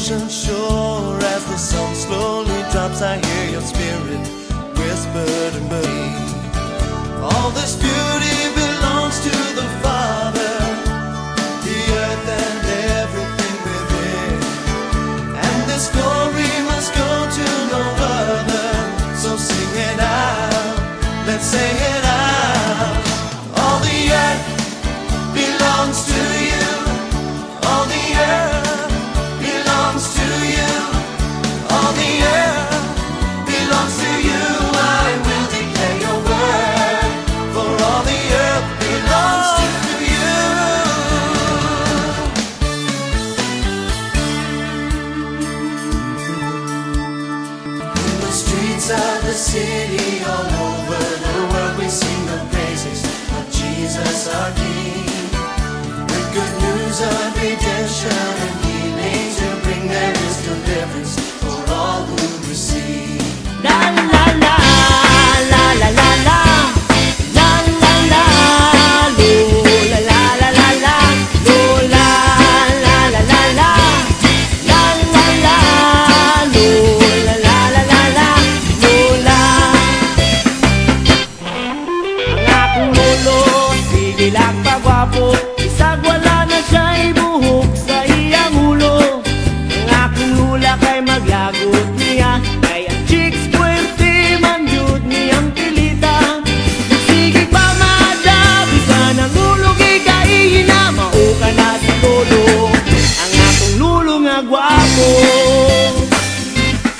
ocean shore. As the sun slowly drops, I hear your spirit whisper to me. All this beauty belongs to the Father, the earth and everything within. And this glory must go to no other. So sing it out, let's sing it out. All the earth belongs to you. All the earth belongs to you. All the earth belongs to you. I will declare your word, for all the earth belongs to you. In the streets of the city, all over the world, we sing the praises of Jesus our King. With good news of redemption and healing to bring, there is deliverance for all who receive. La la la, la la la la, la la la, lo la la la la la, lo la la la la la, la la la, lo la la la la la, lo la. Ang aking lolo, sige lang pagwapo, isang wala na siya'y buhok sa iyang ulo. Ang aking lula kay maglagot niya, kay ang chicks puwerte man yun niyang pilita. Sige pa madabi ka ng ulog ikain na mauka na si lolo. Ang akong lulo nga gwapo,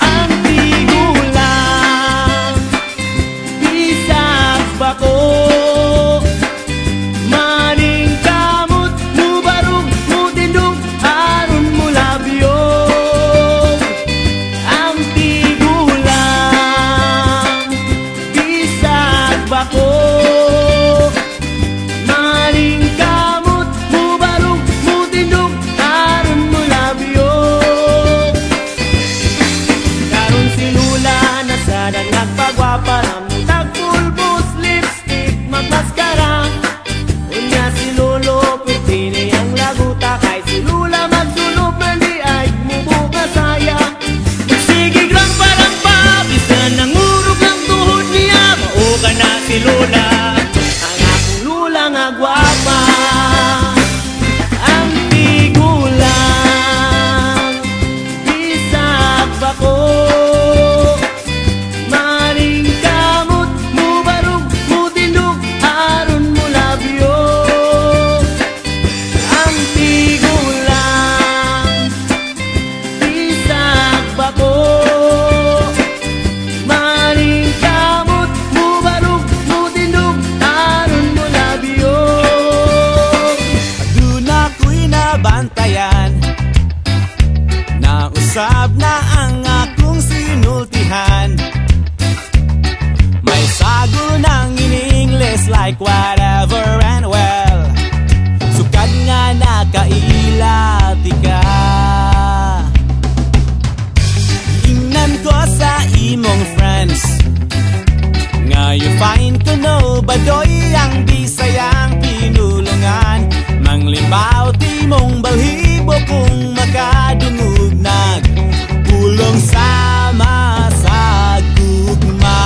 ang tigulang bisag bako. Maning kamot mo barog mo tindog aron mo labyog. Ang tigulang bisag bako. Maning kamot mo barog mo tindog aron mo labyog. Karon si Lula nasa dangag pagwapa, namutag pulbos, lipstick, magmaskara. Unya si Lolo, pwede niyang laguta, kay si Lula magsulog na di ay mubuka saya. Sige grang parang pabisan, ang urog ng tuhod niya, mauga na si Lula. Ang akong Lula nga gwapa, ang tigulang bisag bako. Maring kamot mo barog mo tindog aron mo labyog. Ang tigulang bisag bako. Maring kamot mo barog mo tindog aron mo labyog. Aduna ko'y nabantayan, nausab na ang akong sinultihan. May sagol ng in-English like whatever and well. Sukad nga nakailati ka. Ingnan ko sa imong friends, nga you find ko no badoy ang Bisayang pinulungan. Manglibaw timong balhibo kung makadungog nag pulong sama sa gugma.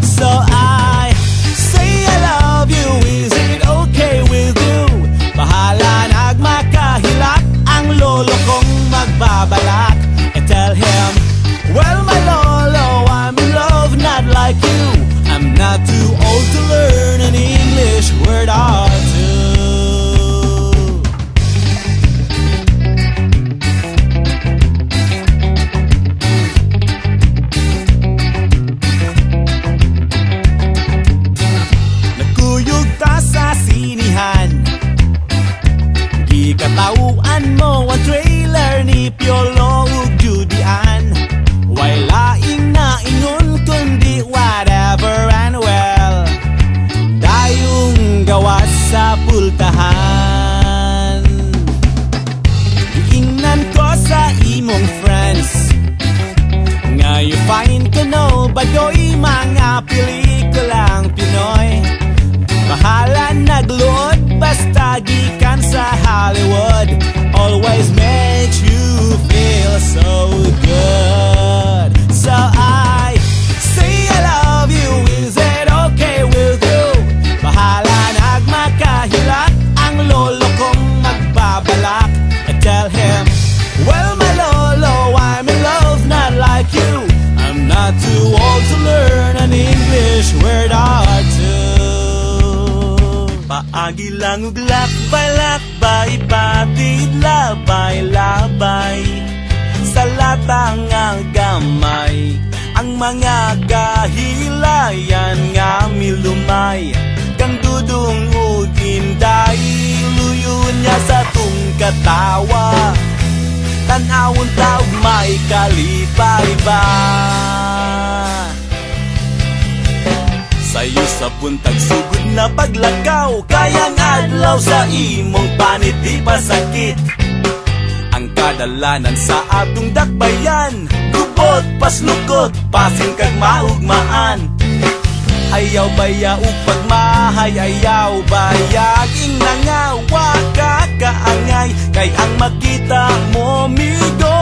So I say I love you, is it okay with you? Bahala nagmakahilak ang lolo kong magbabalak. And tell him, well my lolo, I'm in love not like you. I'm not too old to learn an English word or two. Nagkuyog ta sa sinihan, gikatauan mo ang trailer ni Piolo ug Judian. Why laing na ingon kundi whatever and well. Dayong gawas sa pultahan. Giingnan ko sa imong friends, nga you find ko no badoy mga pelikulang Pinoy. Mahala nagluod basta gikan sa Hollywood, always makes you feel so good. So I say I love you, is it okay with you? Bahala nagmakahilak ang lolo kong magbabalak. I tell him, well my lolo, I'm in love, not like you. I'm not too old to learn an English word or two. Paagi lang ug lakbay-lakbay, patid labay-labay, sa latang nga gamay, ang mga kahilayan nga milumay, kang dudong ug inday, luyon niya sa tung katawa, tanawon taog may kalipay ba. Sayo sa buntag sugod na paglakaw, kayang adlaw sa imong paniti pasakit. Ang kadalanan sa atong dakbayan, gubot paslukot, pasin kag maugmaan. Ayaw baya ug pagmahay, ayaw bayag ing nangawa ka kaangay, kay ang makita mo migo,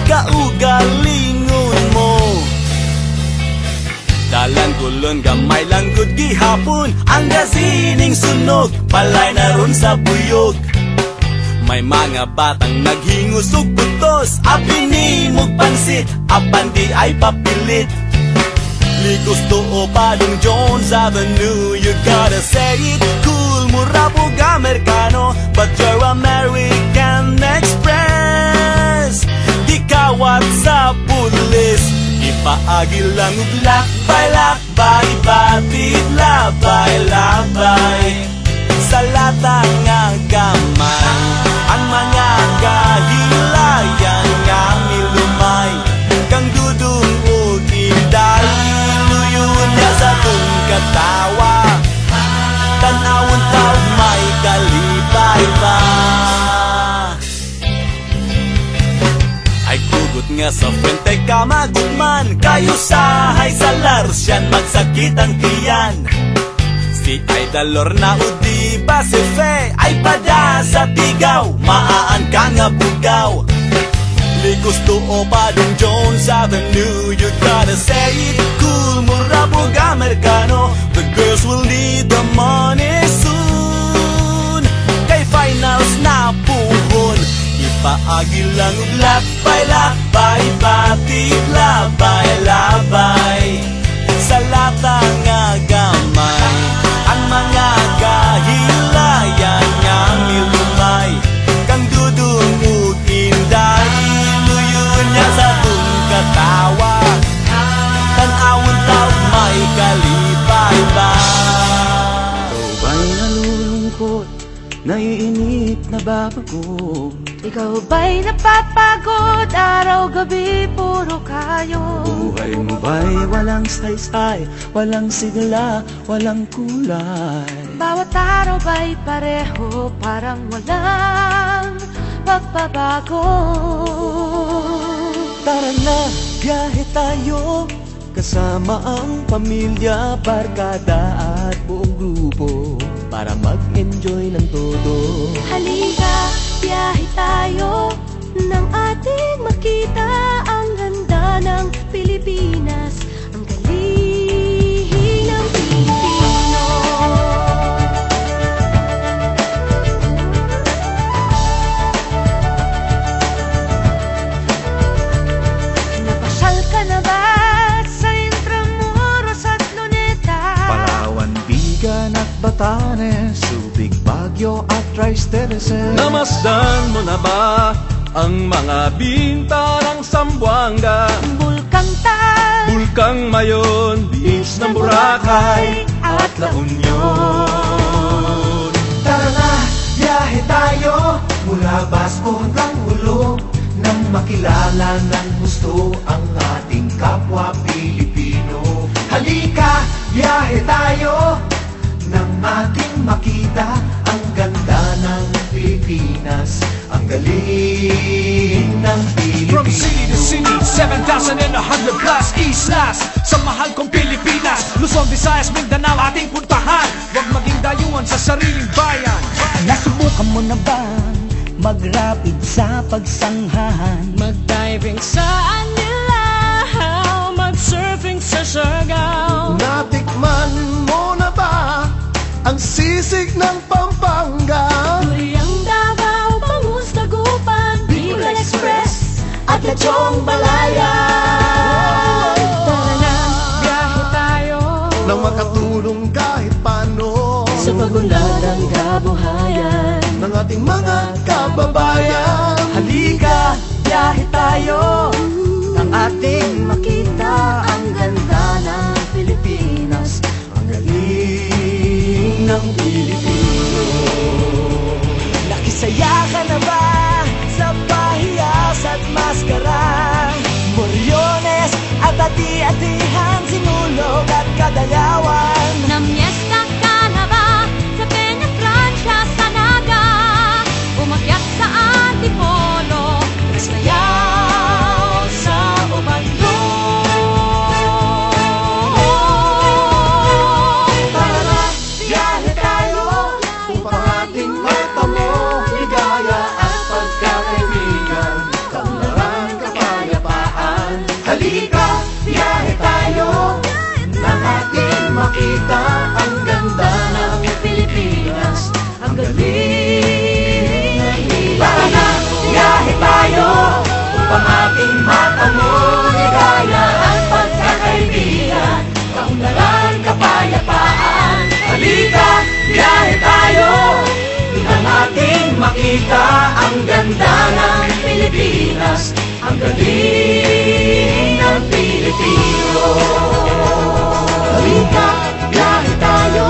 kaugalingon mo. Dalan kulon gamay lang gud gihapon, ang gasining sunog palay na ron sa buyog. May mga batang naghingos ug butos, apinimog pansit, apan di ay papilit. Ligos to Padong Jones Avenue, you gotta say it cool, mura pug Amerikano, but you're American Express. Di kawat sa pulis, ipaagi lang ug lakbay-lakbay, batid labay-labay, sa latang nga gamay, ang mga kahilayan nga milumay, kang dudong ug inday, luyon niya sa tung katawa, tanawon taog may kalipay ba. Ay gugot nga sa frente ka magutman, kayo sahay sa larsyan magsakit ang tiyan. Si Aidalor na udi ba si Fe, ay pada sa tigaw, maaan ka nga bugaw. Ligos to Padong Jones Avenue, you gotta say it cool, mura pug Amerikano, the girls will need the money soon, kay finals na puhon. Ipaagi lang ug lakbay-lakbay, batid labay-labay, sa latang nga gamay, ang mga kahilayan nga milumay, kang dudong ug inday, luyon niya sa tung katawa, tanawon taog may kalipay ba. Ikaw ba'y nalulungkot, naiinip na babago? Ikaw ba'y napapagod, araw-gabi puro kayo? Buhay mo ba'y walang saysay, walang sigla, walang kulay? Bawat araw ba'y pareho, parang walang pagbabago? Tara na, biyahe tayo, kasama ang pamilya, barkada at buong grupo, para mag-enjoy ng todo. Halika, biyahe tayo, nang ating makita ang ganda ng Pilipinas, ang galing ng Pilipino. Napasyal ka na ba sa Intramuros at Luneta? Palawan, Bigan at Batanes, Subic, Baguio at Tristereses. Namasdan mo na ba ang mga binta ng Zamboanga, Bulkang Tal, Bulkang Mayon, Beach ng Boracay at La Union? Tara na, biyahe tayo mula Basco hanggang Ulo, nang makilala ng gusto ang ating kapwa Pilipino. Halika, biyahe tayo nang ating makita ang ganda ng Pilipinas, ang galing ng Pilipino. From city to city, 7,100 plus islas sa mahal kong Pilipinas, Luzon, Visayas, Mindanao ating puntahan. Huwag maging dayuhan sa sariling bayan. Nasubukan mo na ba Mag-rapid sa pagsanghahan, mag-diving sa Anilaw, mag-surfing sa Siargao. Natikman mo na ba ang sisig ng Pampanga? Duriang Davao, Bangus, Dagupan, Bicol Express at Lechong Balaya. Tara na, biyahe tayo Nang makatulong kahit paano Sa pagunlad ng kabuhayan ng ating mga kababayan. halika, biyahe tayo nang ating makita ang ganda ng Pilipinas, ang galing ng Pilipino. Nakisaya ka na ba sa pahiyas at maskara? Moriones at ati-atihan, sinulog at kadayawan. Namiesta ka na ba sa Peña Francia, sa Naga? Umakyat sa Antipolo, Sayaw sa Ubando. Tara na, biyahe tayo upang ating matamo ligaya at pagkakaibigan, kaunlaran, kapayapaan. Halika, biyahe tayo nang ating makita ang ganda ng Pilipinas, ang galing ng Pilipino. Tara na, biyahe tayo upang ating matamo ligaya at pagkakaibigan, kaunlaran, kapayapaan. Halika, biyahe tayo nang ating makita ang ganda ng Pilipinas, ang galing ng Pilipino. Halika, biyahe tayo.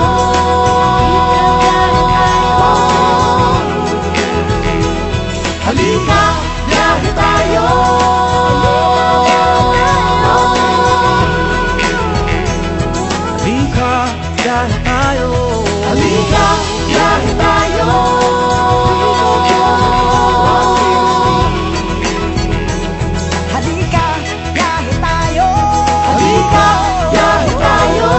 Halika, biyahe tayo. Halika, biyahe tayo. Halika, biyahe tayo. Halika, biyahe tayo. Halika, biyahe tayo.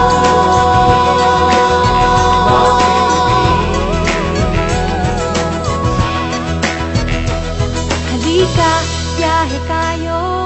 halika, biyahe tayo.